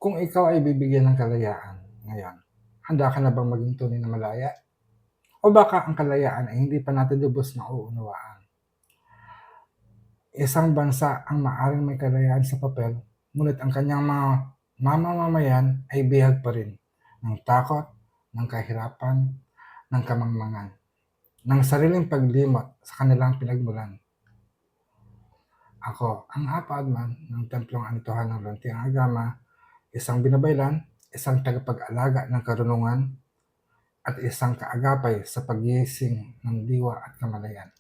Kung ikaw ay bibigyan ng kalayaan ngayon, handa ka na bang maging tunay na malaya? O baka ang kalayaan ay hindi pa natin lubos na nauunawaan? Isang bansa ang maaaring may kalayaan sa papel, ngunit ang kanyang mga mamamayan ay bihag pa rin ng takot, ng kahirapan, ng kamangmangan, ng sariling paglimot sa kanilang pinagmulan. Ako, ang Apa-Adman ng Templong Anitohan ng Luntiang Agama, isang binabaylan, isang tagapag-alaga ng karunungan, at isang kaagapay sa paggising ng diwa at kamalayan.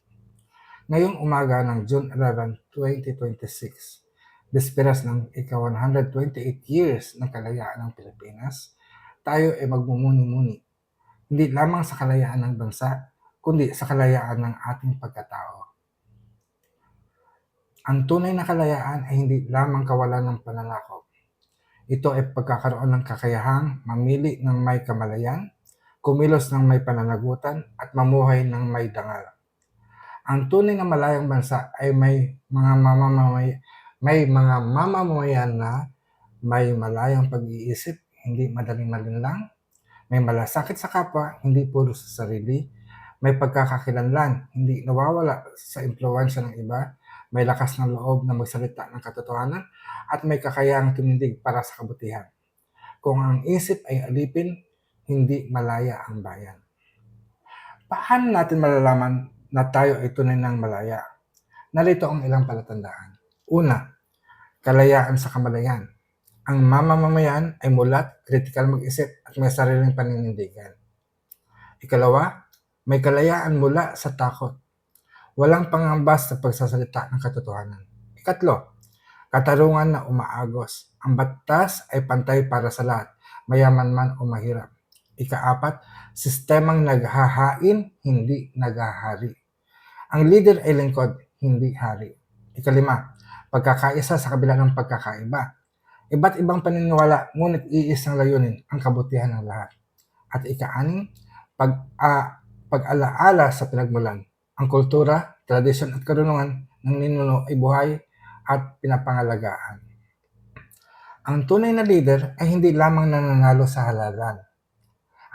Ngayong umaga ng June 11, 2026, bisperas ng ika-128 years ng kalayaan ng Pilipinas, tayo ay magmumuni-muni, hindi lamang sa kalayaan ng bansa, kundi sa kalayaan ng ating pagkatao. Ang tunay na kalayaan ay hindi lamang kawalan ng pananakop. Ito ay pagkakaroon ng kakayahang mamili ng may kamalayan, kumilos ng may pananagutan, at mamuhay ng may dangal. Ang tunay na malayang bansa ay may mga mamamayan na may malayang pag-iisip, hindi madaling malinlang, may malasakit sa kapwa, hindi puro sa sarili, may pagkakakilanlan, hindi nawawala sa impluwensya ng iba, may lakas ng loob na magsalita ng katotohanan, at may kakayahang tumindig para sa kabutihan. Kung ang isip ay alipin, hindi malaya ang bayan. Paano natin malalaman na tayo ay tunay ng malaya? Narito ang ilang palatandaan. Una, kalayaan sa kamalayan. Ang mamamayan ay mulat, kritikal mag-isip, at may sariling paninindigan. Ikalawa, may kalayaan mula sa takot. Walang pangambas sa pagsasalita ng katotohanan. Ikatlo, katarungan na umaagos. Ang batas ay pantay para sa lahat, mayaman man o mahirap. Ikaapat, sistemang naghahain, hindi naghahari. Ang leader ay lingkod, hindi hari. Ikalima, pagkakaisa sa kabila ng pagkakaiba. Iba't ibang paniniwala, ngunit iisang layunin, ang kabutihan ng lahat. At ika-anim, pag-alaala sa pinagmulan. Ang kultura, tradisyon at karunungan ng ninuno ay buhay at pinapangalagaan. Ang tunay na leader ay hindi lamang nananalo sa halalan.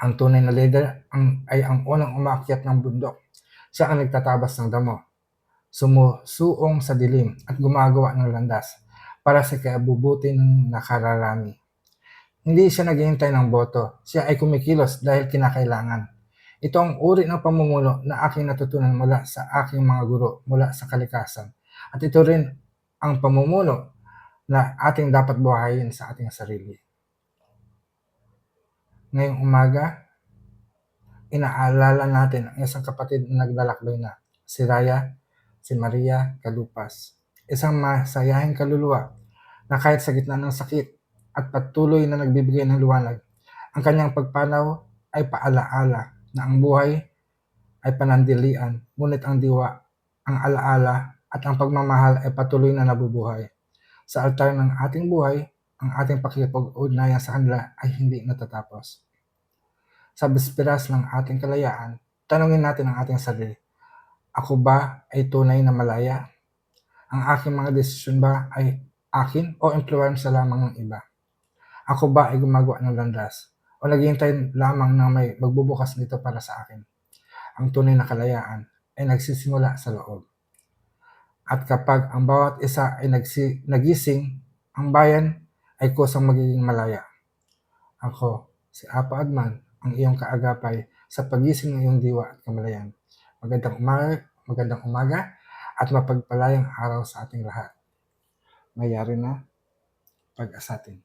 Ang tunay na leader ay ang unang umaakyat ng bundok. Siya ang nagtatabas ng damo, sumusuong sa dilim at gumagawa ng landas para sa kabubuti ng nakararami. Hindi siya naghihintay ng boto, siya ay kumikilos dahil kinakailangan. Ito ang uri ng pamumuno na aking natutunan mula sa aking mga guro mula sa kalikasan. At ito rin ang pamumuno na ating dapat buhayin sa ating sarili. Ngayong umaga, inaalala natin ang isang kapatid na naglalakbay na, si Raya, si Maria Calupas. Isang masayahing kaluluwa na kahit sa gitna ng sakit at patuloy na nagbibigay ng liwanag, ang kanyang pagpanaw ay paalaala na ang buhay ay panandalian, ngunit ang diwa, ang alaala at ang pagmamahal ay patuloy na nabubuhay. Sa altar ng ating buhay, ang ating pakikipag-ugnayan sa kanila ay hindi natatapos. Sa bisperas ng ating kalayaan, tanungin natin ang ating sarili. Ako ba ay tunay na malaya? Ang aking mga desisyon ba ay akin o impluwensya lamang ng iba? Ako ba ay gumagawa ng landas o naghihintay lamang na may magbubukas nito para sa akin? Ang tunay na kalayaan ay nagsisimula sa loob. At kapag ang bawat isa ay nagising, ang bayan ay kusang magiging malaya. Ako, si Apa-Adman, ang iyong kaagapay sa pagising ng iyong diwa at kamalayan. Magandang umaga at mapagpalayang araw sa ating lahat. Mayari na, pag-asatin.